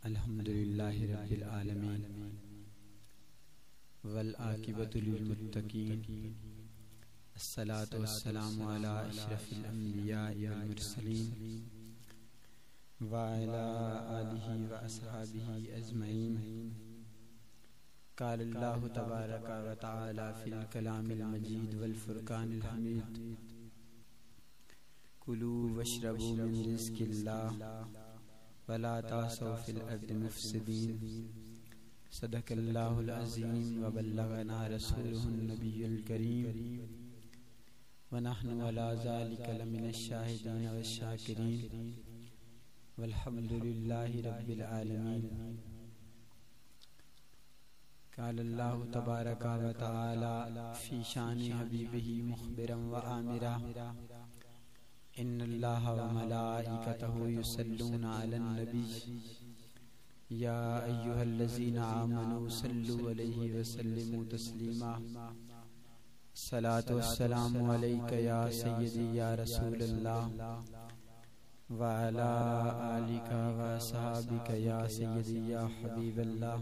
الحمدللہ رب العالمین والعاقبۃ للمتقین الصلاۃ والسلام علی اشرف الانبیاء والمرسلین وعلی آلہ واصحابہ اجمعین. قال اللہ تبارک و تعالی فی الکلام المجید والفرقان الحمید کلوا واشربوا من رزق اللہ ولا تعثوا فی الارض مفسدین. صدق اللہ العظیم وبلغنا رسولہ النبی الکریم ونحن علی ذلک لمن الشاہدین والشاکرین والحمد للہ رب العالمین. قال اللہ تبارک و تعالی فی شان حبیبہ مخبرا وآمرا ان اللہ وملائکتہ یصلون علی النبی یا ایہا الذین آمنوا صلوا علیہ وسلموا تسلیما. الصلاۃ والسلام علیک یا سیدی یا رسول اللہ وعلی آلک واصحابک یا سیدی یا حبیب اللہ.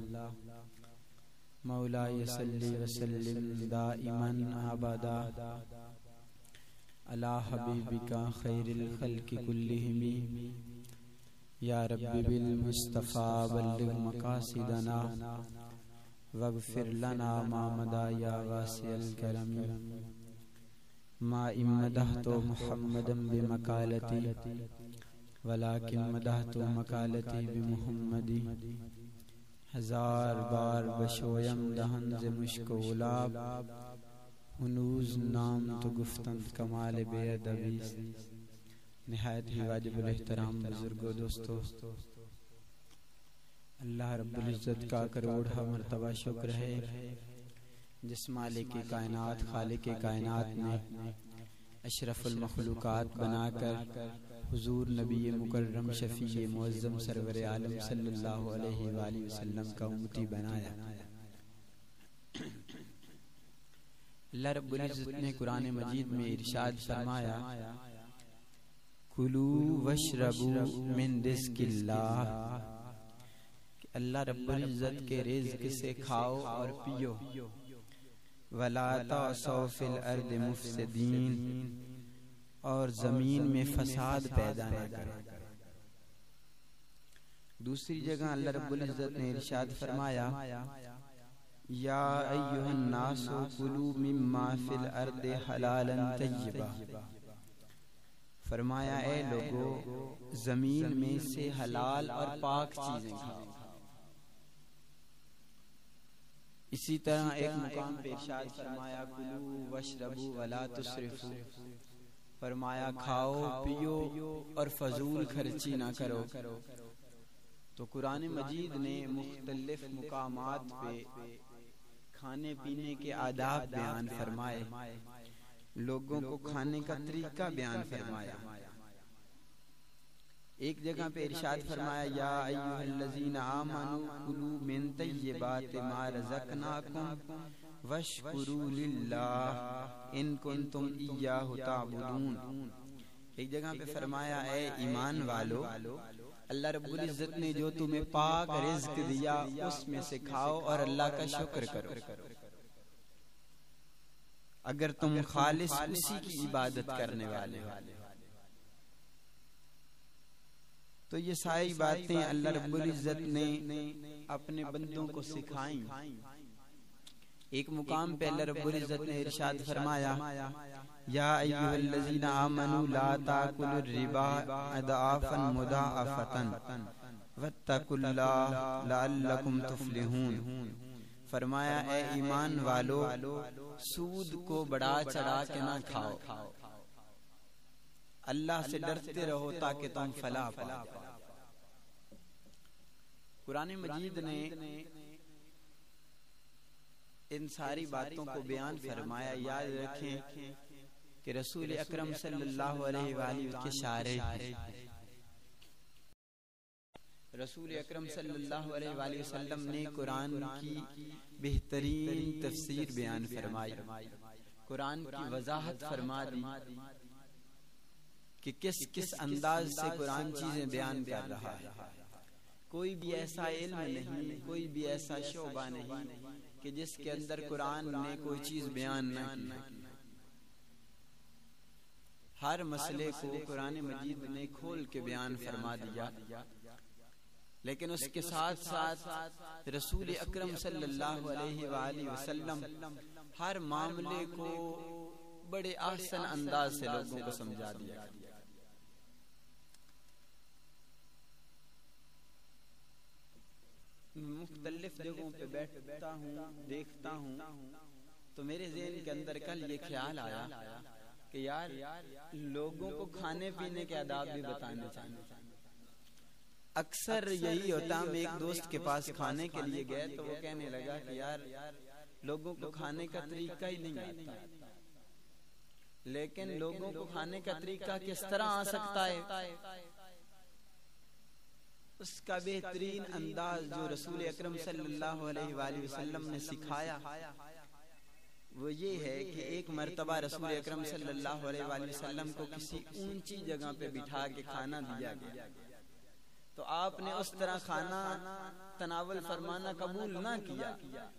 مولاي صل وسلم دائما ابدا على حبيبك خير الخلق كلهم يا رب بالمصطفى بلغ مقاصدنا واغفر لنا ما مضى يا واسع الكرم. ما مدحت محمدا بمقالتي ولكن مدحت مقالتي بمحمد. ہزار بار بشویم دہن ز مشک و گلاب ہنوز نام تو گفتند کمال بے ادبی. نہایت ہی واجب الاحترام بزرگو دوستو، اللہ رب العزت کا کروڑہ مرتبہ شکر ہے جس مالک کائنات خالق کائنات نے اشرف المخلوقات بنا کر حضور نبی مکرم شفیع معظم سرور عالم صلی اللہ علیہ وآلہ وسلم کا امتی بنایا. اللہ رب العزت نے قرآن مجید میں ارشاد فرمایا کلوا واشربوا من رزق اللہ، کہ اللہ رب العزت کے رزق سے کھاؤ اور پیو. ولا تعثوا فی الارض مفسدین، اور زمین میں فساد پیدا نہ کرو. دوسری جگہ اللہ رب العزت نے ارشاد فرمایا یا ایھا الناس کلوا مما فی الارض حلالا طیبا. فرمایا اے لوگو زمین میں سے حلال اور پاک چیزیں کھاؤ. اسی طرح ایک مقام پہ ارشاد فرمایا کلوا واشربوا ولا تسرفوا. فرمایا کھاؤ پیو اور فضول خرچی نہ کرو. تو قرآن مجید نے مختلف مقامات پہ کھانے پینے کے آداب بیان فرمائے، لوگوں کو کھانے کا طریقہ بیان فرمایا. ایک جگہ پہ ارشاد فرمایا یا ایھا الذین آمنوا کلوا من طیبات ما رزقناکم واشکروا للہ ان کنتم ایاہ تعبدون. ایک جگہ پہ فرمایا اے ایمان والو اللہ رب العزت نے جو تمہیں پاک رزق دیا اس میں سے کھاؤ اور اللہ کا شکر کرو اگر تم خالص اسی کی عبادت کرنے والے ہو. تو یہ ساری باتیں اللہ رب العزت نے اپنے بندوں کو سکھائیں. ایک مقام پہ اللہ رب العزت نے ارشاد فرمایا یا ایھا الذین آمنوا لا تاکلوا الربا اضعافا مضاعفۃ واتقوا اللہ لعلکم تفلحون. فرمایا اے ایمان والو سود کو بڑا چڑھا کے نہ کھاؤ، اللہ سے ڈرتے رہو تاکہ تم فلاح پاؤ. قرآن مجید نے ان ساری باتوں کو بیان فرمایا. یاد رکھیں کہ رسول اکرم صلی اللہ علیہ وآلہ کے شارح رسول اکرم صلی اللہ علیہ وآلہ وسلم نے قرآن کی بہترین تفسیر بیان فرمائی، قرآن کی وضاحت فرما دی کہ کس کس انداز سے قرآن چیزیں بیان کر رہا ہے. کوئی بھی ایسا علم نہیں، کوئی بھی ایسا شعبہ نہیں کہ جس کے اندر قرآن نے کوئی چیز بیان نہ کی۔ ہر مسئلے کو قرآن مجید نے کھول کے بیان فرما دیا، لیکن اس کے ساتھ ساتھ رسول اکرم صلی اللہ علیہ وآلہ وسلم ہر معاملے کو بڑے احسن انداز سے لوگوں کو سمجھا دیا۔ مختلف جگہوں پہ بیٹھتا ہوں، دیکھتا ہوں، تو میرے ذہن کے اندر کل یہ خیال آیا کہ یار لوگوں کو کھانے پینے کے آداب بھی بتانے چاہیے۔ اکثر یہی ہوتا، ہم ایک دوست کے پاس کھانے کے لیے گئے تو وہ کہنے لگا کہ یار لوگوں کو کھانے کا طریقہ ہی نہیں آتا، لیکن لوگوں کو کھانے کا طریقہ کس طرح آ سکتا ہے؟ اس کا بہترین انداز جو رسول اکرم صلی اللہ علیہ وآلہ وسلم نے سکھایا وہ یہ ہے کہ ایک مرتبہ رسول اکرم صلی اللہ علیہ وآلہ وسلم کو کسی اونچی جگہ پہ بٹھا کے کھانا دیا گیا، تو آپ نے اس طرح کھانا تناول فرمانا قبول نہ کیا،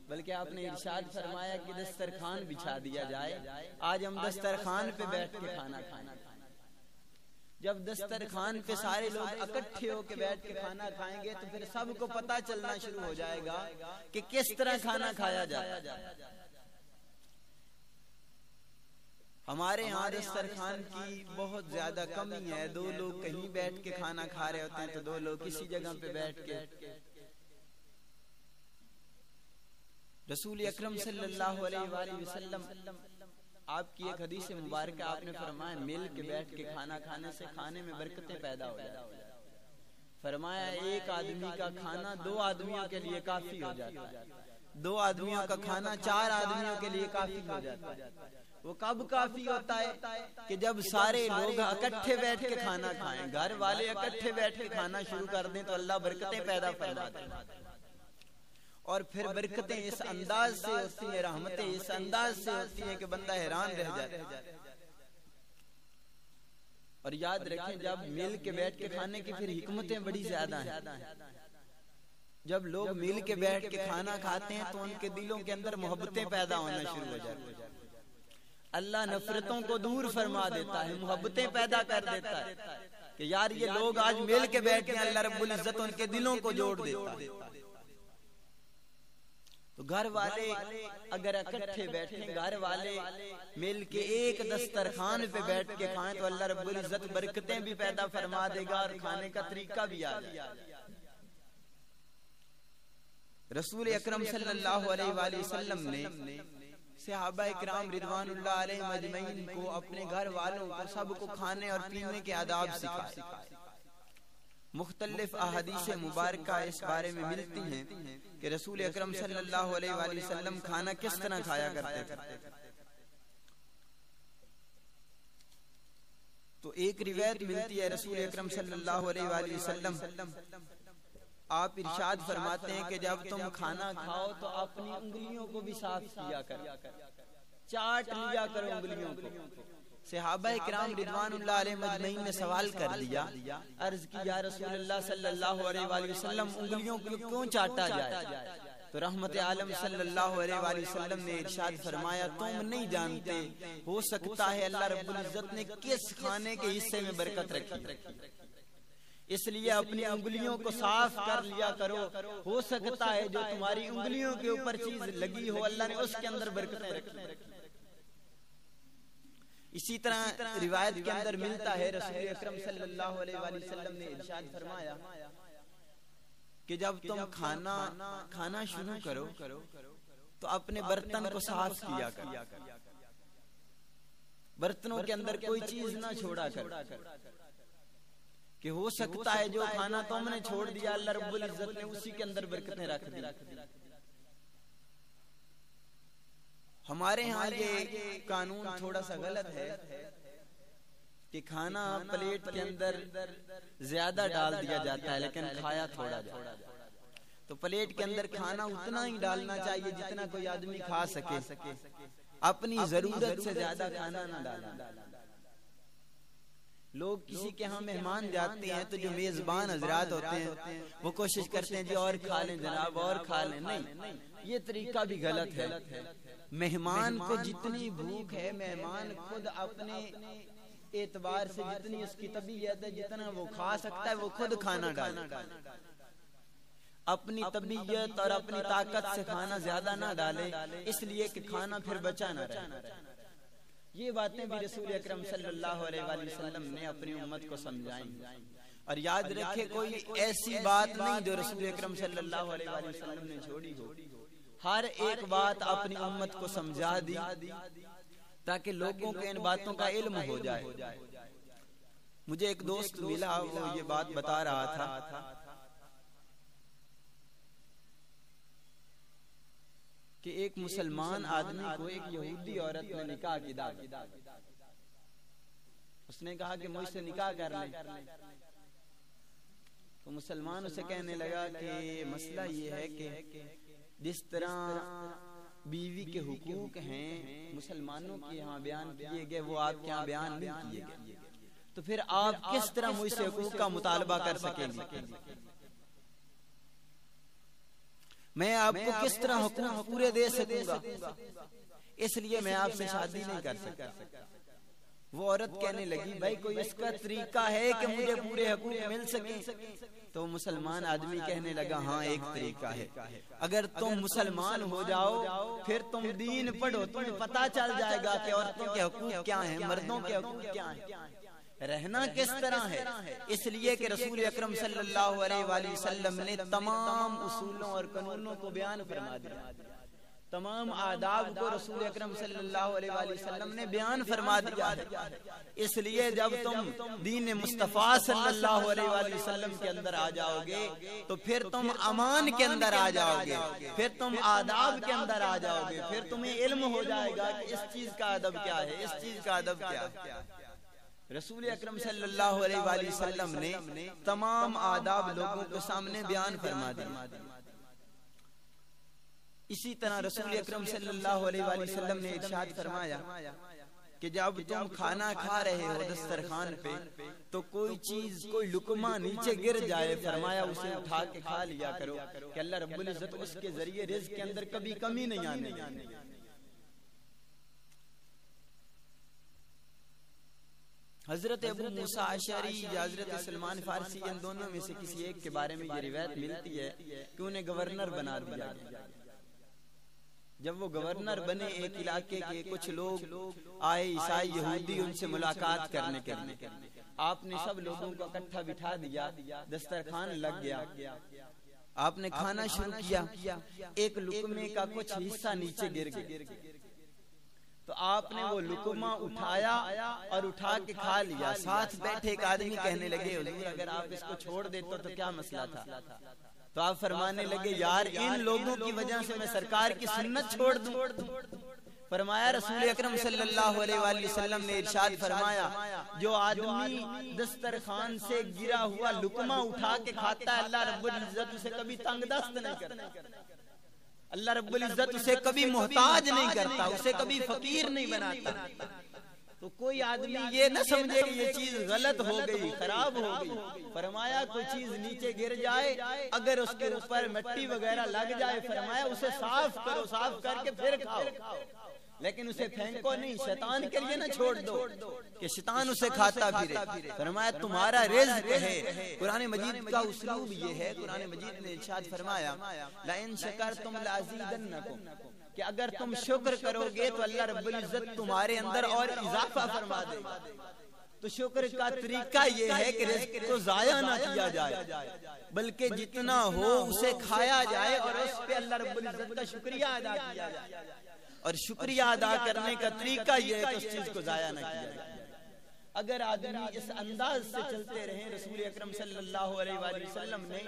بلکہ آپ نے ارشاد فرمایا کہ دسترخوان بچھا دیا جائے، آج ہم دسترخوان پہ بیٹھ کے کھانا کھانا۔ جب دسترخوان پہ سارے لوگ اکٹھے ہو کے بیٹھ کے کھانا کھائیں گے تو پھر سب کو پتہ چلنا شروع ہو جائے گا کہ کس طرح کھانا کھایا جاتا ہے۔ ہمارے یہاں دسترخوان کی بہت زیادہ کمی ہے، دو لوگ کہیں بیٹھ کے کھانا کھا رہے ہوتے ہیں تو دو لوگ کسی جگہ پہ بیٹھ کے۔ رسول اکرم صلی اللہ علیہ وآلہ وسلم آپ کی ایک حدیث مبارکہ آپ نے فرمایا مل کے بیٹھ کے کھانا کھانے سے کھانے میں برکتیں پیدا ہو جاتی ہیں۔ فرمایا ایک آدمی کا کھانا 2 آدمیوں کے لیے کافی ہو جاتا ہے، 2 آدمیوں کا کھانا 4 آدمیوں کے لیے کافی ہو جاتا ہے۔ وہ کب کافی ہوتا ہے کہ جب سارے لوگ اکٹھے بیٹھ کے کھانا کھائیں، گھر والے اکٹھے بیٹھ کے کھانا شروع کر دیں تو اللہ برکتیں پیدا فرماتا ہے۔ اور پھر برکتیں اس انداز سے ہوتی ہیں، رحمتیں اس انداز سے ہوتی ہیں کہ بندہ حیران رہ جاتا ہے۔ اور یاد رکھیں جب مل کے بیٹھ کے کھانے کی پھر حکمتیں بڑی زیادہ ہیں۔ جب لوگ مل کے بیٹھ کے کھانا کھاتے ہیں تو ان کے دلوں کے اندر محبتیں پیدا ہونا شروع ہو جاتی ہیں۔ اللہ نفرتوں کو دور فرما دیتا ہے، محبتیں پیدا کر دیتا ہے کہ یار یہ لوگ آج مل کے بیٹھے ہیں، اللہ رب العزت ان کے دلوں کو جوڑ دیتا ہے۔ تو گھر والے اگر اکٹھے بیٹھیں، گھر والے مل کے ایک دسترخوان پہ بیٹھ کے کھائیں تو اللہ رب العزت برکتیں بھی پیدا فرما دے گا اور کھانے کا طریقہ بھی آ جائے گا۔ رسول اکرم صلی اللہ علیہ وآلہ وسلم نے صحابہ اکرام رضوان اللہ علیہ مجمعین کو، اپنے گھر والوں کو، سب کو کھانے اور پینے کے آداب سکھائے۔ مختلف احادیث مبارکہ اس بارے میں ملتی ہیں کہ رسول اکرم صلی اللہ علیہ وآلہ وسلم کھانا کس طرح کھایا کرتے تھے۔ تو ایک روایت ملتی ہے رسول اکرم صلی اللہ علیہ وآلہ وسلم آپ ارشاد فرماتے ہیں کہ جب تم کھانا کھاؤ تو اپنی انگلیوں کو بھی صاف کیا کرو، چاٹ لیا کرو انگلیوں کو۔ صحابہ اکرام رضوان اللہ علیہ مجمعین نے سوال کر دیا، عرض کی یا رسول اللہ صلی اللہ علیہ وآلہ وسلم انگلیوں کو کیوں چاٹا جائے؟ تو رحمت عالم صلی اللہ علیہ وآلہ وسلم نے ارشاد فرمایا تم نہیں جانتے، ہو سکتا ہے اللہ رب العزت نے کس کھانے کے حصے میں برکت رکھی، اس لیے اپنی انگلیوں کو صاف کر لیا کرو، ہو سکتا ہے جو تمہاری انگلیوں کے اوپر چیز لگی ہو اللہ نے اس کے اندر برکتیں رکھی۔ اسی طرح روایت کے اندر ملتا ہے رسول اکرم صلی اللہ علیہ وآلہ وسلم نے ارشاد فرمایا کہ جب تم کھانا شروع کرو تو اپنے برتن کو صاف کیا کرو، برتنوں کے اندر کوئی چیز نہ چھوڑا کرو، کہ ہو سکتا ہے جو کھانا تم نے چھوڑ دیا اللہ رب العزت نے اسی کے اندر برکتیں رکھ دی۔ ہمارے ہاں یہ قانون تھوڑا سا غلط ہے کہ کھانا پلیٹ کے اندر زیادہ ڈال دیا جاتا ہے لیکن کھایا تھوڑا جاتا ہے۔ تو پلیٹ کے اندر کھانا اتنا ہی ڈالنا چاہیے جتنا کوئی آدمی کھا سکے، اپنی ضرورت سے زیادہ کھانا نہ ڈالنا۔ لوگ کسی کے ہاں مہمان جاتے ہیں تو جو میزبان حضرات ہوتے ہیں وہ کوشش کرتے ہیں جی اور کھا لیں جناب اور کھا لیں. نہیں، یہ طریقہ بھی غلط ہے. مہمان کو جتنی بھوک ہے مہمان خود اپنے اعتبار سے جتنی اس کی طبیعت ہے جتنا وہ کھا سکتا ہے وہ خود کھانا ڈالے. اپنی طبیعت اور اپنی طاقت سے کھانا زیادہ نہ ڈالے اس لیے کہ کھانا پھر بچا نہ رہے. یہ باتیں بھی رسول اکرم صلی اللہ علیہ وآلہ وسلم نے اپنی امت کو سمجھائیں. اور یاد رکھے کوئی ایسی بات نہیں جو رسول اکرم صلی اللہ علیہ وآلہ وسلم نے چھوڑی ہو. ہر ایک بات اپنی امت کو سمجھا دی تاکہ لوگوں کو ان باتوں کا علم ہو جائے. مجھے ایک دوست ملا، وہ یہ بات بتا رہا تھا کہ ایک مسلمان آدمی کو ایک یہودی عورت نے نکاح کی دعوت. اس نے کہا کہ مجھ سے نکاح کر لیں. تو مسلمان اسے کہنے لگا کہ مسئلہ یہ ہے کہ جس طرح بیوی کے حقوق ہیں مسلمانوں کے یہاں بیان کیے گئے وہ آپ کے یہاں بیان نہیں کیے گئے، تو پھر آپ کس طرح مجھ سے حقوق کا مطالبہ کر سکیں گے؟ میں آپ کو کس طرح حقوق پورے دے سکوں گا؟ اس لیے میں آپ سے شادی نہیں کر سکتا. وہ عورت کہنے لگی بھائی کوئی اس کا طریقہ ہے کہ مجھے پورے حقوق مل سکیں؟ تو مسلمان آدمی کہنے لگا ہاں ایک طریقہ ہے. اگر تم مسلمان ہو جاؤ پھر تم دین پڑھو، تمہیں پتا چل جائے گا کہ عورتوں کے حقوق کیا ہیں، مردوں کے حقوق کیا ہیں، رہنا کس طرح ہے. اس لیے کہ رسول اکرم صلی اللہ علیہ وآلہ وسلم نے تمام اصولوں اور قانونوں کو بیان فرما دیا. تمام آداب کو رسول اکرم صلی اللہ علیہ وآلہ وسلم نے بیان فرما دیا ہے. اس لیے جب تم دین مصطفیٰ صلی اللہ علیہ وآلہ وسلم کے اندر آ جاؤ گے تو پھر تم امان کے اندر آ جاؤ گے، پھر تم آداب کے اندر آ جاؤ گے، پھر تمہیں علم ہو جائے گا کہ اس چیز کا ادب کیا ہے، اس چیز کا ادب کیا ہے. رسول اکرم صلی اللہ علیہ وآلہ وسلم نے تمام آداب لوگوں کے سامنے بیان فرما دیا. اسی طرح رسول اکرم صلی اللہ علیہ وآلہ وسلم نے ارشاد فرمایا کہ جب تم کھانا کھا رہے ہو دسترخوان پہ تو کوئی چیز کوئی لقمہ نیچے گر جائے، فرمایا اسے اٹھا کے کھا لیا کرو کہ اللہ رب العزت اس کے ذریعے رزق کے اندر کبھی کمی نہیں آنے گی. حضرت ابو موسیٰ اشعری یا حضرت سلمان فارسی ان دونوں میں سے کسی ایک کے بارے میں یہ روایت ملتی ہے کہ انہیں گورنر بنا دیا گیا. جب وہ گورنر بنے ایک علاقے کے کچھ لوگ آئے عیسائی یہودی ان سے ملاقات کرنے کے لیے. آپ نے سب لوگوں کو اکٹھا بٹھا دیا، دسترخوان لگ گیا، آپ نے کھانا شروع کیا. ایک لقمے کا کچھ حصہ نیچے گر گیا تو آپ نے وہ لقمہ اٹھایا اور اٹھا کے کھا لیا. ساتھ بیٹھے ایک آدمی کہنے لگے حضور اگر آپ اس کو چھوڑ دیتے تو کیا مسئلہ تھا؟ تو آپ فرمانے لگے یار ان لوگوں کی وجہ سے میں سرکار کی سنت چھوڑ دوں؟ فرمایا رسول اکرم صلی اللہ علیہ وآلہ وسلم نے ارشاد فرمایا جو آدمی دسترخوان سے گرا ہوا لقمہ اٹھا کے کھاتا ہے اللہ رب العزت اسے کبھی تنگ دست نہیں کرتا، اللہ رب العزت اسے کبھی محتاج نہیں کرتا، اسے کبھی فقیر نہیں بناتا. تو کوئی آدمی یہ نہ سمجھے کہ یہ چیز غلط ہو گئی، خراب ہو گئی. فرمایا کوئی چیز نیچے گر جائے اگر اس کے اوپر مٹی وغیرہ لگ جائے فرمایا اسے صاف کرو، صاف کر کے پھر کھاؤ، لیکن اسے پھینکو نہیں، شیطان کے لیے نہ چھوڑ دو کہ شیطان اسے کھاتا پھرے. فرمایا تمہارا رزق ہے. قرآن مجید کا اسلوب یہ ہے، قرآن مجید نے ارشاد فرمایا لَإِن شَكَرْتُمْ لَأَزِيدَنَّكُمْ کہ اگر تم شکر کرو گے تو اللہ رب العزت تمہارے اندر اور اضافہ فرما دے گا. تو شکر کا طریقہ یہ ہے کہ رزق کو ضائع نہ کیا جائے بلکہ جتنا ہو اسے کھایا جائے اور اس پہ اللہ رب العزت کا شکریہ ادا کیا جائے. اور شکریہ ادا کرنے کا طریقہ یہ ہے کہ اس چیز کو ضائع نہ کیا جائے. اگر آدمی اس انداز سے چلتے رہیں، رسول اکرم صلی اللہ علیہ وآلہ وسلم نے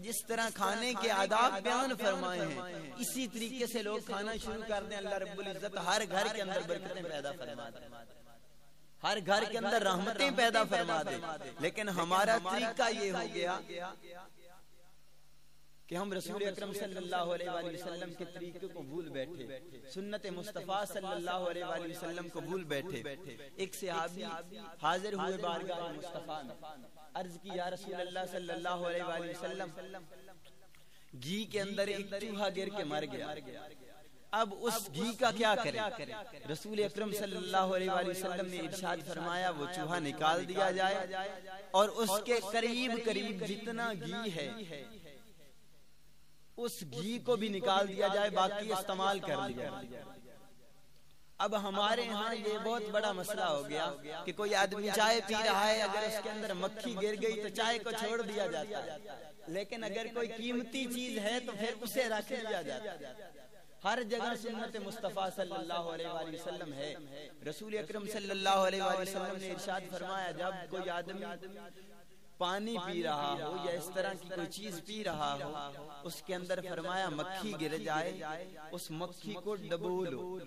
جس طرح کھانے کے آداب بیان فرمائے ہیں اسی طریقے سے لوگ کھانا شروع کر دیں، اللہ رب العزت ہر گھر کے اندر برکتیں پیدا فرما دے، ہر گھر کے اندر رحمتیں پیدا فرما دے. لیکن ہمارا طریقہ یہ ہو گیا کہ ہم رسول اکرم صلی اللہ علیہ وآلہ وسلم کے طریقے کو بھول بیٹھے، سنت مصطفیٰ صلی اللہ علیہ وآلہ وسلم کو بھول بیٹھے۔ ایک صحابی حاضر ہوئے بارگاہ مصطفیٰ میں، عرض کی یا رسول اللہ صلی اللہ علیہ وآلہ وسلم، گھی کے اندر ایک چوہا گر کے مر گیا، اب اس گھی کا کیا کریں؟ رسول اکرم صلی اللہ علیہ وآلہ وسلم نے ارشاد فرمایا وہ چوہا نکال دیا جائے اور اس کے قریب قریب جتنا گھی ہے اس گھی کو بھی نکال دیا جائے، باقی استعمال کر لیا۔ اب ہمارے ہاں یہ بہت بڑا مسئلہ ہو گیا کہ کوئی آدمی چائے پی رہا ہے، اگر اس کے اندر مکھی گر گئی تو چائے کو چھوڑ دیا جاتا ہے، لیکن اگر کوئی قیمتی چیز ہے تو پھر اسے رکھ لیا جاتا ہے۔ ہر جگہ سنت مصطفیٰ صلی اللہ علیہ وآلہ وسلم ہے۔ رسول اکرم صلی اللہ علیہ وآلہ وسلم نے ارشاد فرمایا جب کوئی آدمی پانی پی رہا ہو یا اس طرح کی کوئی چیز پی رہا ہو، اس کے اندر فرمایا مکھی گر جائے، اس مکھی کو ڈبو لو،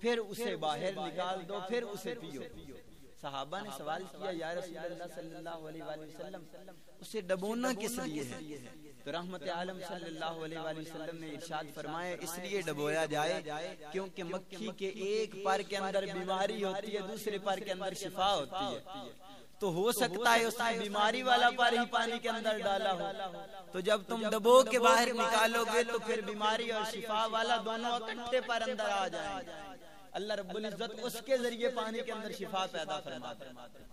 پھر اسے باہر نکال دو، پھر اسے پیو۔ صحابہ نے سوال کیا یا رسول اللہ صلی اللہ علیہ وآلہ وسلم اسے ڈبونا کس لیے ہے؟ تو رحمت عالم صلی اللہ علیہ وآلہ وسلم نے ارشاد فرمایا اس لیے ڈبویا جائے کیونکہ مکھی کے ایک پر کے اندر بیماری ہوتی ہے، دوسرے پر کے اندر شفا ہوتی ہے، تو ہو سکتا ہے اس نے بیماری والا پر ہی پانی کے اندر ڈالا ہو، تو جب تم ڈبو کے باہر نکالو گے تو پھر بیماری اور شفا والا دونوں اکٹھے پر اندر آ جائیں گے۔ اللہ رب العزت اس کے ذریعے پانی کے اندر شفا پیدا فرماتا ہے۔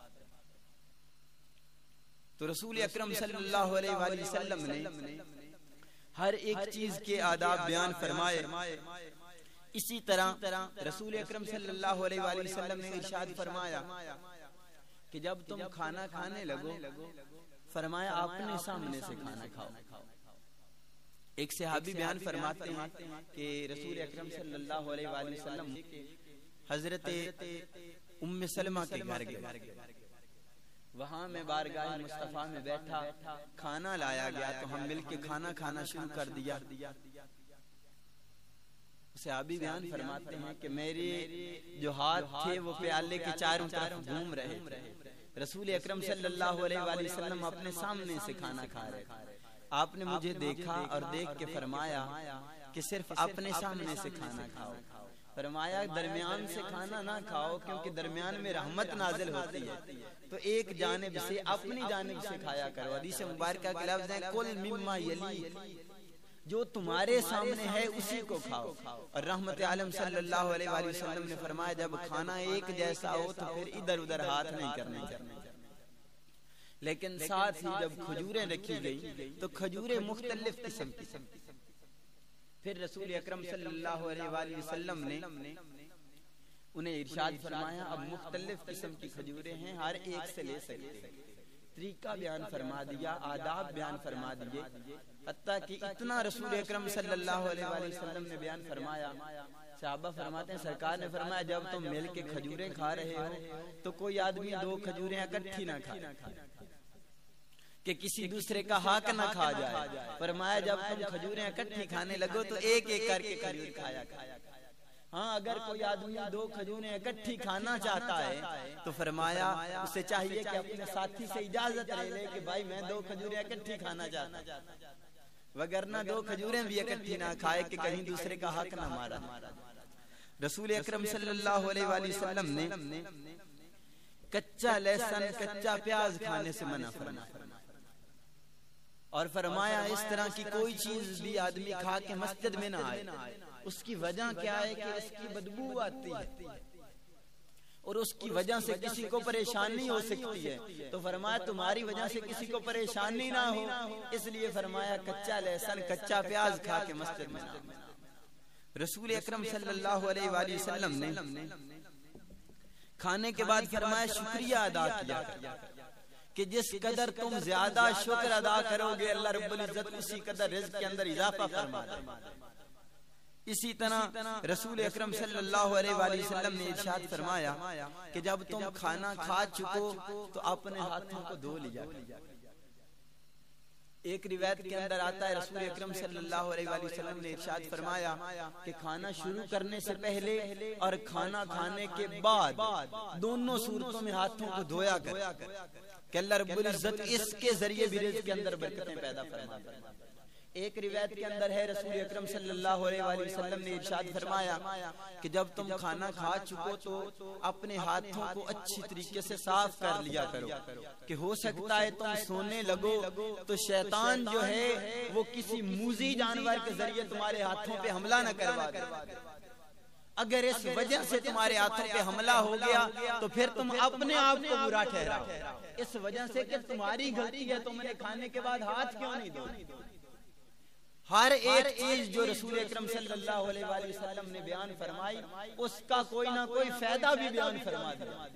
تو رسول اکرم صلی اللہ علیہ وآلہ وسلم نے ہر ایک چیز کے آداب بیان فرمائے۔ اسی طرح رسول اکرم صلی اللہ علیہ وآلہ وسلم نے ارشاد فرمایا کہ جب تم کھانا کھانے لگو فرمایا اپنے سامنے سے کھانا کھاؤ۔ ایک صحابی بیان فرماتے ہیں کہ رسول اکرم صلی اللہ علیہ وآلہ وسلم حضرت ام سلمہ کے گھر گئے، وہاں میں بارگاہ مصطفیٰ میں بیٹھا، کھانا لایا گیا تو ہم مل کے کھانا کھانا شروع کر دیا۔ صحابی بیان فرماتے ہیں کہ میرے جو ہاتھ تھے وہ پیالے کے چاروں طرف گھوم رہے تھے، رسول اکرم صلی اللہ علیہ وآلہ وسلم اپنے سامنے سے کھانا کھا رہے تھے۔ آپ نے مجھے دیکھا اور دیکھ کے فرمایا کہ صرف اپنے سامنے سے کھانا کھاؤ، فرمایا درمیان سے کھانا نہ کھاؤ کیونکہ درمیان میں رحمت نازل ہوتی ہے، تو ایک جانب سے اپنی جانب سے کھایا کرو۔ حدیث مبارکہ کے لفظ ہیں کل مما یلی، جو تمہارے سامنے ہے اسی کو کھاؤ۔ اور رحمت عالم صلی اللہ علیہ وآلہ وسلم نے فرمایا جب کھانا ایک جیسا ہو تو پھر ادھر ادھر ہاتھ نہیں کرنے چاہیے، لیکن ساتھ ہی جب کھجوریں رکھی گئی تو کھجوریں مختلف قسم کی، پھر رسول اکرم صلی اللہ علیہ وآلہ وسلم نے انہیں ارشاد فرمایا اب مختلف قسم کی کھجوریں ہیں، ہر ایک سے لے سکتے ہیں۔ طریقہ بیان فرما دیا، آداب بیان فرما دیے، حتیٰ کہ اتنا رسول اکرم صلی اللہ علیہ وآلہ وسلم نے بیان فرمایا۔ صحابہ فرماتے ہیں سرکار نے فرمایا جب تم مل کے کھجوریں کھا رہے ہو تو کوئی آدمی دو کھجوریں اکٹھی نہ کھائے کہ کسی دوسرے کا حق نہ کھا جائے۔ فرمایا جب تم کھجوریں اکٹھی کھانے لگو تو ایک ایک کر کے کھجور کھایا کرو۔ ہاں اگر کوئی آدمی دو کھجوریں اکٹھی کھانا چاہتا ہے تو فرمایا اسے چاہیے کہ اپنے ساتھی سے اجازت لے لے کہ بھائی میں دو کھجوریں اکٹھی کھانا چاہتا ہوں، وگرنہ دو کھجوریں بھی اکٹھی نہ کھائے کہ کہیں دوسرے کا حق نہ مارا۔ رسول اکرم صلی اللہ علیہ وآلہ وسلم نے کچا لہسن کچا پیاز کھانے سے منع فرمایا اور فرمایا اس طرح کی کوئی چیز بھی آدمی کھا کے مسجد میں نہ آئے۔ اس کی وجہ کیا ہے کہ اس کی بدبو آتی ہے اور اس کی وجہ سے کسی کو پریشانی ہو سکتی ہے، تو فرمایا تمہاری وجہ سے کسی کو پریشانی نہ ہو اس لیے فرمایا کچا لہسن کچا پیاز کھا کے مسجد میں نہ آئے۔ رسول اکرم صلی اللہ علیہ وآلہ وسلم نے کھانے کے بعد فرمایا شکریہ ادا کیا کہ جس قدر تم زیادہ شکر ادا کرو گے اللہ رب العزت اسی قدر رزق کے اندر اضافہ فرما دے۔ اسی طرح رسول اکرم صلی اللہ علیہ وآلہ وسلم نے ارشاد فرمایا کہ جب تم کھانا کھا چکو تو اپنے ہاتھوں کو دھو لیا۔ ایک روایت کے اندر آتا ہے رسول اکرم صلی اللہ علیہ وآلہ وسلم نے ارشاد فرمایا کہ کھانا شروع کرنے سے پہلے اور کھانا کھانے کے بعد دونوں صورتوں میں ہاتھوں کو دھویا کر کہ اللہ رب العزت اس کے ذریعے بھی رزق کے اندر برکتیں پیدا فرما۔ ایک روایت کے اندر ہے رسول اکرم صلی اللہ علیہ وآلہ وسلم نے ارشاد فرمایا کہ جب تم کھانا کھا چکو تو اپنے ہاتھوں کو اچھی طریقے سے صاف کر لیا کرو کہ ہو سکتا ہے تم سونے لگو تو شیطان جو ہے وہ کسی موذی جانور کے ذریعے تمہارے ہاتھوں پہ حملہ نہ کروا دے۔ اگر اس وجہ سے تمہارے ہاتھوں پہ حملہ ہو گیا تو پھر تم اپنے آپ کو برا ٹھہراؤ، اس وجہ سے کہ تمہاری غلطی ہے، تم نے کھانے کے بعد ہاتھ کیوں نہیں دھوئے۔ ہر ایک چیز جو رسول اکرم صلی اللہ علیہ وآلہ وسلم نے بیان فرمائی اس کا کوئی نہ کوئی فائدہ بھی بیان فرما دیا۔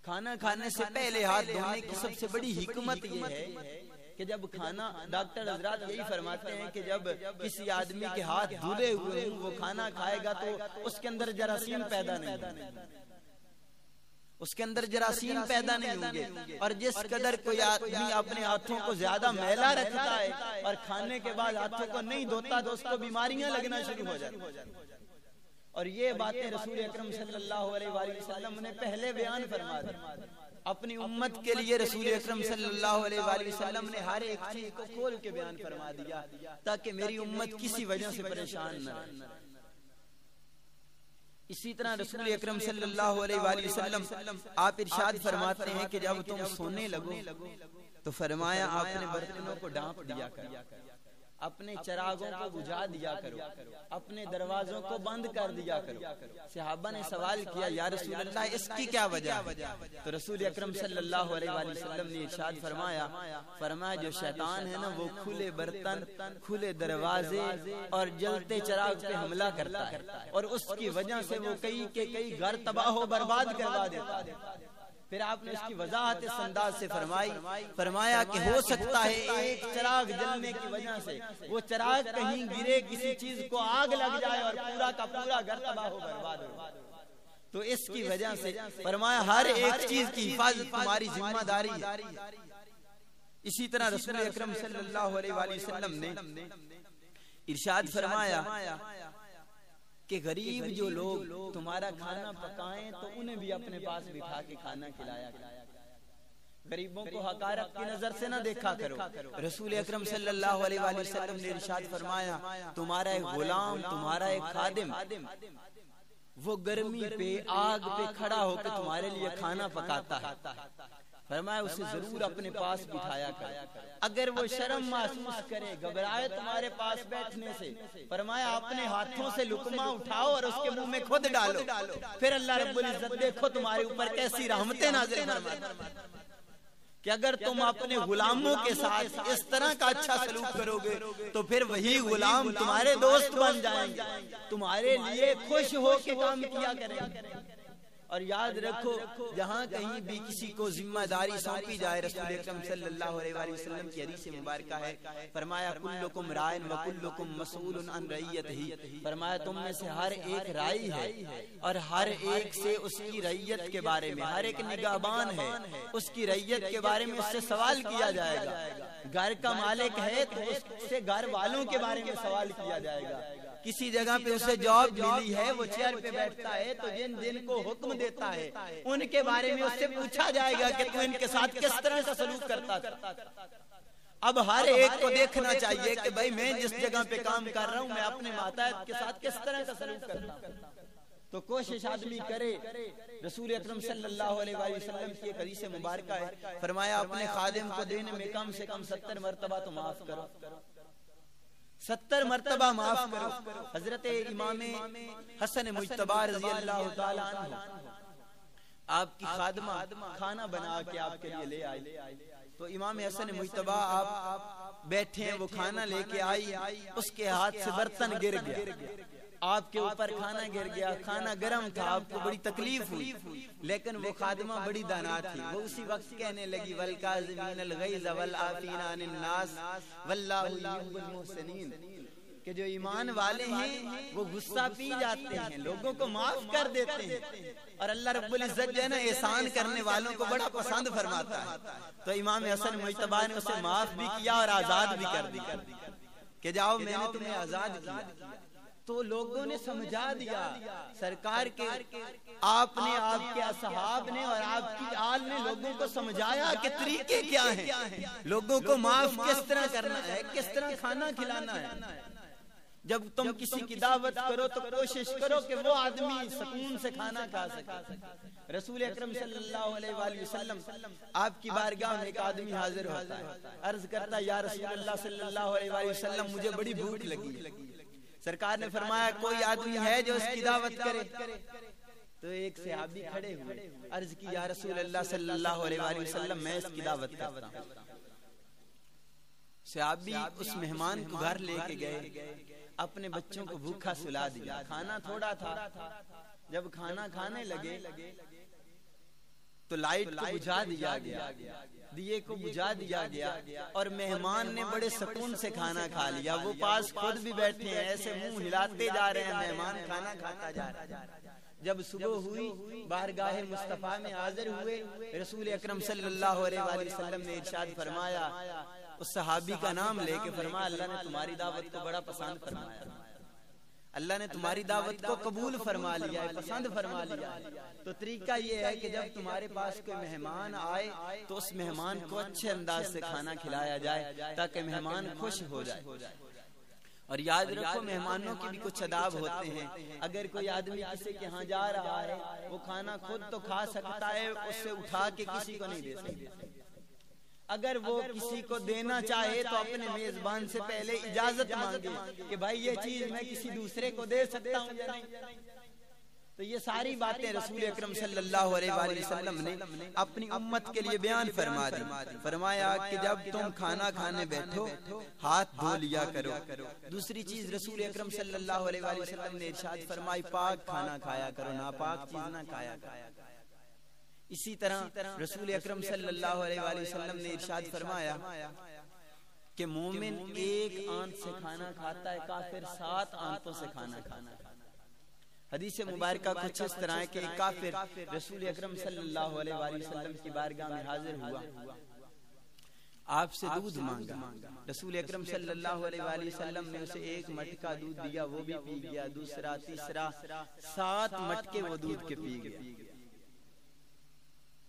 کھانا کھانے سے پہلے ہاتھ دھونے کی سب سے بڑی حکمت یہ ہے کہ جب کھانا، ڈاکٹر حضرات یہی فرماتے ہیں کہ جب کسی آدمی کے ہاتھ دھلے ہوئے وہ کھانا کھائے گا تو اس کے اندر جراثیم پیدا نہیں ہوں گے، اس کے اندر جراثیم پیدا نہیں ہوں گے۔ اور جس قدر کوئی آدمی اپنے ہاتھوں کو زیادہ میلا رکھتا ہے اور کھانے کے بعد ہاتھوں کو نہیں دھوتا تو اس کو بیماریاں لگنا شروع ہو جاتی ہیں۔ اور یہ باتیں رسول اکرم صلی اللہ علیہ وآلہ وسلم نے پہلے بیان فرما دی۔ اپنی امت کے لیے رسول اکرم صلی اللہ علیہ وآلہ وسلم نے ہر ایک چیز کو کھول کے بیان فرما دیا تاکہ میری امت کسی وجہ سے پریشان نہ رہے۔ اسی طرح رسول اکرم صلی اللہ علیہ وآلہ وسلم آپ ارشاد فرماتے ہیں کہ جب تم سونے لگو تو فرمایا اپنے برتنوں کو ڈھانپ دیا کرو، اپنے چراغوں کو بجھا دیا کرو، اپنے دروازوں کو بند کر دیا کرو۔ صحابہ نے سوال کیا یا رسول اللہ اس کی کیا وجہ ہے؟ تو رسول اکرم صلی اللہ علیہ وآلہ وسلم نے ارشاد فرمایا جو شیطان ہے نا وہ کھلے برتن، کھلے دروازے اور جلتے چراغ پہ حملہ کرتا ہے اور اس کی وجہ سے وہ کئی گھر تباہ و برباد کروا دیتا ہے۔ پھر آپ نے اس کی وضاحت اس انداز سے فرمایا کہ ہو سکتا ہے ایک چراغ جلنے کی وجہ سے وہ چراغ کہیں گرے، کسی چیز کو آگ لگ جائے اور پورا کا پورا گھر تباہ و برباد ہو، تو اس کی وجہ سے فرمایا ہر ایک چیز کی حفاظت تمہاری ذمہ داری ہے۔ اسی طرح رسول اکرم صلی اللہ علیہ وآلہ وسلم نے ارشاد فرمایا کہ غریب جو لوگ تمہارا کھانا پکائیں تو انہیں بھی اپنے پاس بٹھا کے کھانا کھلایا کرو، غریبوں کو حقارت کی نظر سے نہ دیکھا کرو۔ رسول اکرم صلی اللہ علیہ وآلہ وسلم نے ارشاد فرمایا تمہارا ایک غلام، تمہارا ایک خادم وہ گرمی پہ آگ پہ کھڑا ہو کے تمہارے لیے کھانا پکاتا ہے، فرمایا اسے ضرور اپنے پاس بٹھایا کرے۔ اگر وہ شرم محسوس کرے، گھبرائے تمہارے پاس بیٹھنے سے، فرمایا اپنے ہاتھوں سے لقمہ اٹھاؤ اور اس کے منہ میں خود ڈالو، پھر اللہ رب العزت دیکھو تمہارے اوپر کیسی رحمتیں نازل فرماتا ہے کہ اگر تم اپنے غلاموں کے ساتھ اس طرح کا اچھا سلوک کرو گے تو پھر وہی غلام تمہارے دوست بن جائیں گے، تمہارے لیے خوش ہو کے کام کیا کریں گے۔ اور یاد رکھو جہاں کہیں بھی کسی کو ذمہ داری سونپی جائے، رسول اکرم صلی اللہ علیہ وآلہ وسلم کی حدیث مبارکہ ہے، فرمایا کلکم رائن وکلکم مسئول عن رعیتہ، فرمایا تم میں سے ہر ایک رائی ہے اور ہر ایک سے اس کی رعیت کے بارے میں، ہر ایک نگہبان ہے، اس کی رعیت کے بارے میں اس سے سوال کیا جائے گا۔ گھر کا مالک ہے تو اس سے گھر والوں کے بارے میں سوال کیا جائے گا۔ کسی جگہ پہ اسے جاب ملی ہے، وہ چیئر پہ بیٹھتا ہے تو جن کو حکم دیتا ہے ان کے بارے میں اس سے پوچھا جائے گا کہ تو ان کے ساتھ کس طرح کا سلوک کرتا تھا۔ اب ہر ایک کو دیکھنا چاہیے کہ بھائی میں جس جگہ پہ کام کر رہا ہوں میں اپنے ماتحت کے ساتھ کس طرح کا سلوک کرتا ہوں، تو کوشش آدمی کرے۔ رسول اکرم صلی اللہ علیہ وآلہ وسلم کی ایک حدیث مبارکہ ہے، فرمایا اپنے خادم کو دینے میں کم سے کم 70 مرتبہ تو معاف کرو، 70 مرتبہ معاف کرو۔ حضرت امام حسن مجتبی رضی اللہ تعالی عنہ آپ کی خادمہ کھانا بنا کے آپ کے لیے لے آئی، تو امام حسن مجتبی آپ بیٹھے ہیں، وہ کھانا لے کے آئی، اس کے ہاتھ سے برتن گر گیا، آپ کے اوپر کھانا گر گیا، کھانا گرم تھا، آپ کو بڑی تکلیف ہوئی، لیکن وہ خادمہ بڑی دانا تھی، وہ اسی وقت کہنے لگی والکاظمین الغیظ والعافین عن الناس واللہ یحب المحسنین، کہ جو ایمان والے ہیں وہ غصہ پی جاتے ہیں، لوگوں کو معاف کر دیتے ہیں، اور اللہ رب العزت جو ہے نا احسان کرنے والوں کو بڑا پسند فرماتا ہے۔ تو امام حسن مجتبی نے اسے معاف بھی کیا اور آزاد بھی کر دیا کہ جاؤ میں نے تمہیں آزاد کیا۔ تو لوگوں نے سمجھا دیا، سرکار کے آپ نے، آپ کے اصحاب نے اور آپ کی آل نے لوگوں کو سمجھایا کہ طریقے کیا ہیں، لوگوں کو معاف کس طرح کرنا ہے، کس طرح کھانا کھلانا ہے۔ جب تم کسی کی دعوت کرو تو کوشش کرو کہ وہ آدمی سکون سے کھانا کھا سکے۔ رسول اکرم صلی اللہ علیہ وآلہ وسلم آپ کی بارگاہ میں ایک آدمی حاضر ہوتا ہے، عرض کرتا ہے یا رسول اللہ صلی اللہ علیہ وآلہ وسلم مجھے بڑی بھوک لگی۔ سرکار نے فرمایا کوئی آدمی ہے جو اس کی دعوت کرے؟ تو ایک صحابی کھڑے ہوئے، عرض کی یا رسول اللہ صلی اللہ علیہ وآلہ وسلم میں اس کی دعوت کرتا ہوں۔ صحابی اس مہمان کو گھر لے کے گئے، اپنے بچوں کو بھوکا سلا دیا، کھانا تھوڑا تھا۔ جب کھانا کھانے لگے تو لائٹ کو بجھا دیا گیا، دیے کو بجھا دیا گیا، اور مہمان نے بڑے سکون سے کھانا کھا لیا۔ وہ پاس خود بھی بیٹھے ہیں، ایسے منہ ہلاتے جا رہے ہیں، مہمان کھانا کھاتا جا رہا ہے۔ جب صبح ہوئی، بارگاہ مصطفیٰ میں حاضر ہوئے، رسول اکرم صلی اللہ علیہ وآلہ وسلم نے ارشاد فرمایا، اس صحابی کا نام لے کے فرمایا اللہ نے تمہاری دعوت کو بڑا پسند فرمایا، اللہ نے تمہاری دعوت کو قبول فرما لیا ہے، پسند فرما لیا ہے۔ تو طریقہ یہ ہے کہ جب تمہارے پاس کوئی مہمان آئے تو اس مہمان کو اچھے انداز سے کھانا کھلایا جائے تاکہ مہمان خوش ہو جائے۔ اور یاد رکھو مہمانوں کی بھی کچھ آداب ہوتے ہیں۔ اگر کوئی آدمی کسی کے ہاں جا رہا ہے، وہ کھانا خود تو کھا سکتا ہے، اس سے اٹھا کے کسی کو نہیں دے سکتا۔ اگر وہ کسی کو دینا چاہے تو اپنے میزبان سے پہلے اجازت مانگے کہ بھائی یہ چیز میں کسی دوسرے کو دے سکتا ہوں یا نہیں۔ تو یہ ساری باتیں رسول اکرم صلی اللہ علیہ وآلہ وسلم نے اپنی امت کے لیے بیان فرما دی۔ فرمایا کہ جب تم کھانا کھانے بیٹھو ہاتھ دھو لیا کرو۔ دوسری چیز رسول اکرم صلی اللہ علیہ وآلہ وسلم نے ارشاد فرمائی پاک کھانا کھایا کرو، ناپاک چیز نہ کھایا کرو۔ اسی طرح رسول اکرم صلی اللہ علیہ وآلہ وسلم نے ارشاد فرمایا کہ مومن ایک آنت سے کھانا کھاتا ہے، کافر 7 آنتوں سے کھانا کھاتا ہے۔ حدیث مبارکہ کچھ اس طرح ہے کہ ایک کافر رسول اکرم صلی اللہ علیہ وآلہ وسلم کی بارگاہ میں حاضر ہوا، آپ سے دودھ مانگا، رسول اکرم صلی اللہ علیہ وآلہ وسلم نے اسے 1 مٹکا دودھ دیا، وہ بھی پی گیا، دوسرا، تیسرا، 7 مٹکے وہ دودھ کے پی گیا۔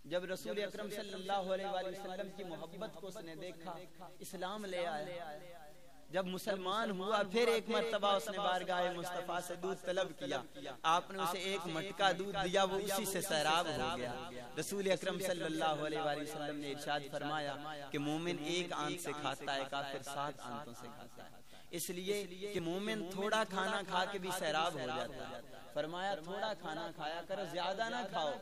جب رسول اکرم صلی اللہ علیہ وآلہ وسلم کی محبت کو اس نے دیکھا، اسلام لے آیا۔ جب مسلمان ہوا پھر ایک مرتبہ اس نے بارگاہ مصطفیٰ سے دودھ طلب کیا، آپ نے اسے 1 مٹکا دودھ دیا، وہ اسی سے سیراب ہو گیا۔ رسول اکرم صلی اللہ علیہ وآلہ وسلم نے ارشاد فرمایا کہ مومن 1 آنت سے کھاتا ہے، کافر 7 آنتوں سے کھاتا ہے۔ اس لیے کہ مومن تھوڑا کھانا کھا کے بھی سیراب ہو جاتا ہے۔ فرمایا تھوڑا کھانا کھایا کرو، زیادہ نہ کھاؤ،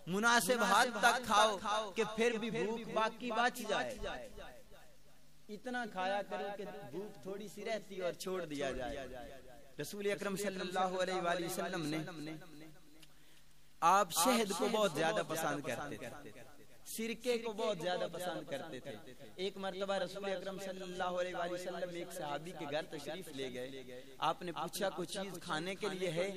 مناسب حد تک کھاؤ کہ پھر بھی بھوک باقی بچ جائے۔ اتنا کھایا کرو کہ بھوک تھوڑی سی رہتی اور چھوڑ دیا جائے۔ رسول اکرم صلی اللہ علیہ وآلہ وسلم نے آپ شہد کو بہت زیادہ پسند کرتے تھے، سرکے کو بہت زیادہ پسند کرتے تھے۔ ایک مرتبہ رسول اکرم صلی اللہ علیہ وآلہ وسلم ایک صحابی کے گھر تشریف لے گئے، آپ نے پوچھا کوئی چیز کھانے کے لیے ہے؟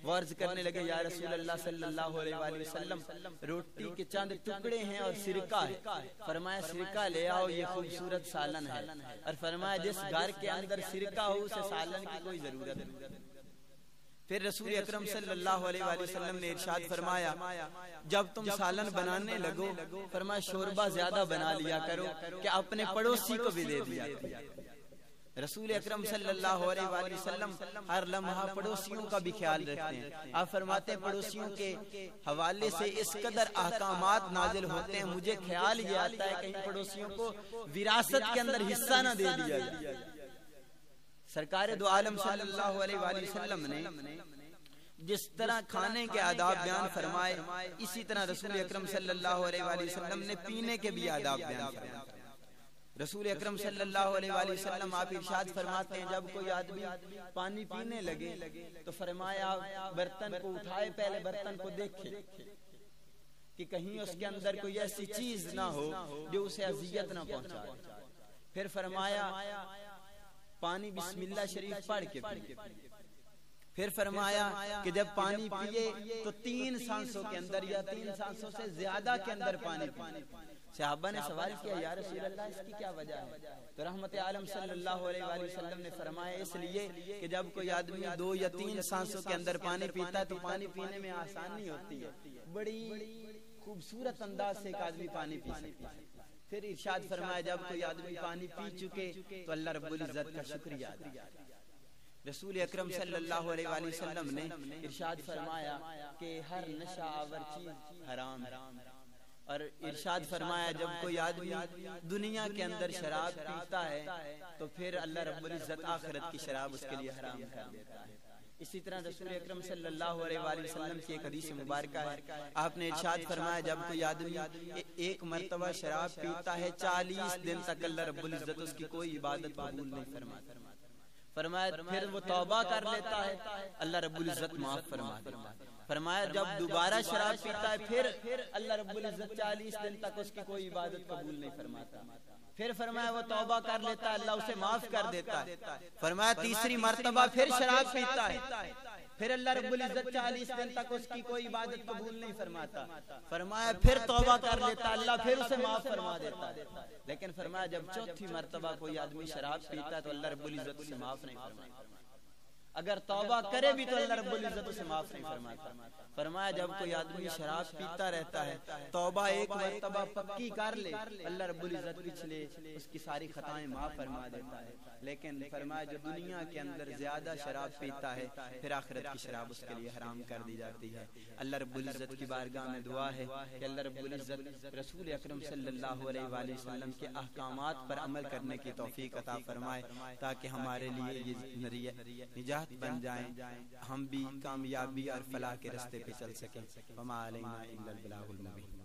وہ عرض کرنے لگے یا رسول اللہ صلی اللہ علیہ وآلہ وسلم روٹی کے چند ٹکڑے ہیں اور سرکہ ہے۔ فرمایا سرکہ لے آؤ، یہ خوبصورت سالن ہے۔ اور فرمایا جس گھر کے اندر سرکہ ہو اسے سالن کی کوئی ضرورت نہیں۔ پھر رسول اکرم صلی اللہ علیہ وآلہ وسلم نے ارشاد فرمایا جب تم سالن بنانے لگو، فرمایا شوربہ زیادہ بنا لیا کرو کہ اپنے پڑوسی کو بھی دے دیا کرو۔ رسول اکرم صلی اللہ علیہ وآلہ وسلم ہر لمحہ پڑوسیوں کا بھی خیال رکھتے ہیں۔ آپ فرماتے ہیں پڑوسیوں کے حوالے سے اس قدر احکامات نازل ہوتے ہیں، مجھے خیال یہ آتا ہے کہیں پڑوسیوں کو وراثت کے اندر حصہ نہ دے دیا جائے۔ سرکار دو عالم صلی اللہ علیہ وآلہ وسلم نے جس طرح کھانے کے آداب بیان فرمائے، اسی طرح رسول اکرم صلی اللہ علیہ وآلہ وسلم نے پینے کے بھی آداب بیان فرمائے۔ رسول اکرم صلی اللہ علیہ وآلہ وسلم آپ ارشاد فرماتے ہیں جب کوئی آدمی پانی پینے لگے تو فرمایا برتن کو اٹھائے، پہلے برتن کو دیکھے کہ کہیں اس کے اندر کوئی ایسی چیز نہ ہو جو اسے اذیت نہ پہنچائے۔ پھر فرمایا پانی بسم اللہ شریف پڑھ کے پیے۔ پھر فرمایا کہ جب پانی پیے تو 3 سانسوں کے اندر یا 3 سانسوں سے زیادہ کے اندر پانی پیے۔ صحابہ نے سوال کیا یا رسول اللہ اس کی کیا وجہ ہے؟ تو رحمت عالم صلی اللہ علیہ وآلہ وسلم نے فرمایا اس لیے کہ جب کوئی آدمی 2 یا 3 سانسوں کے اندر پانی پیتا ہے تو پانی پینے میں آسانی ہوتی ہے، بڑی خوبصورت انداز سے ایک آدمی پانی پی سکتا ہے۔ پھر ارشاد فرمایا جب کوئی آدمی پانی پی چکے تو اللہ رب العزت کا شکریہ ادا کرے۔ رسول اکرم صلی اللہ علیہ وآلہ وسلم نے ارشاد فرمایا کہ ہر نشہ آور چیز حرام ہے، اور ارشاد فرمایا جب کوئی آدمی دنیا کے اندر شراب پیتا ہے تو پھر اللہ رب العزت آخرت کی شراب اس کے لیے حرام کر دیتا ہے۔ اسی طرح رسول اکرم صلی اللہ علیہ وآلہ وسلم کی ایک حدیث مبارکہ ہے، آپ نے ارشاد فرمایا جب کوئی آدمی ایک مرتبہ شراب پیتا ہے 40 دن تک اللہ رب العزت اس کی کوئی عبادت قبول نہیں فرماتا۔ فرمایا پھر وہ توبہ کر لیتا ہے اللہ رب العزت معاف فرما دیتا ہے۔ فرمایا جب دوبارہ شراب پیتا ہے پھر اللہ رب العزت 40 دن تک اس کی کوئی عبادت قبول نہیں فرماتا۔ پھر فرمایا وہ توبہ کر لیتا ہے اللہ اسے معاف کر دیتا ہے۔ فرمایا تیسری مرتبہ پھر شراب پیتا ہے، پھر اللہ رب العزت 40 دن تک اس کی کوئی عبادت قبول نہیں فرماتا۔ فرمایا پھر توبہ کر لیتا اللہ پھر اسے معاف فرما دیتا ہے۔ لیکن فرمایا جب چوتھی مرتبہ کوئی آدمی شراب پیتا ہے تو اللہ رب العزت اسے معاف نہیں فرماتا، اگر توبہ کرے بھی تو اللہ رب العزت اسے معاف نہیں فرماتا۔ فرمایا جب کوئی آدمی شراب پیتا رہتا ہے توبہ ایک مرتبہ پکی کر لے اللہ رب العزت پچھلے اس کی ساری خطائیں معاف فرما دیتا ہے۔ لیکن فرمایا جو دنیا کے اندر زیادہ شراب پیتا ہے پھر آخرت کی شراب اس کے لیے حرام کر دی جاتی ہے۔ اللہ رب العزت کی بارگاہ میں دعا ہے کہ اللہ رب العزت رسول اکرم صلی اللہ علیہ وآلہ وسلم کے احکامات پر عمل کرنے کی توفیق عطا فرمائے تاکہ ہمارے لیے یہ نجات بن جائیں، ہم بھی کامیابی اور فلاح کے راستے پہ چل سکیں۔ وما علینا الا البلاغ المبین۔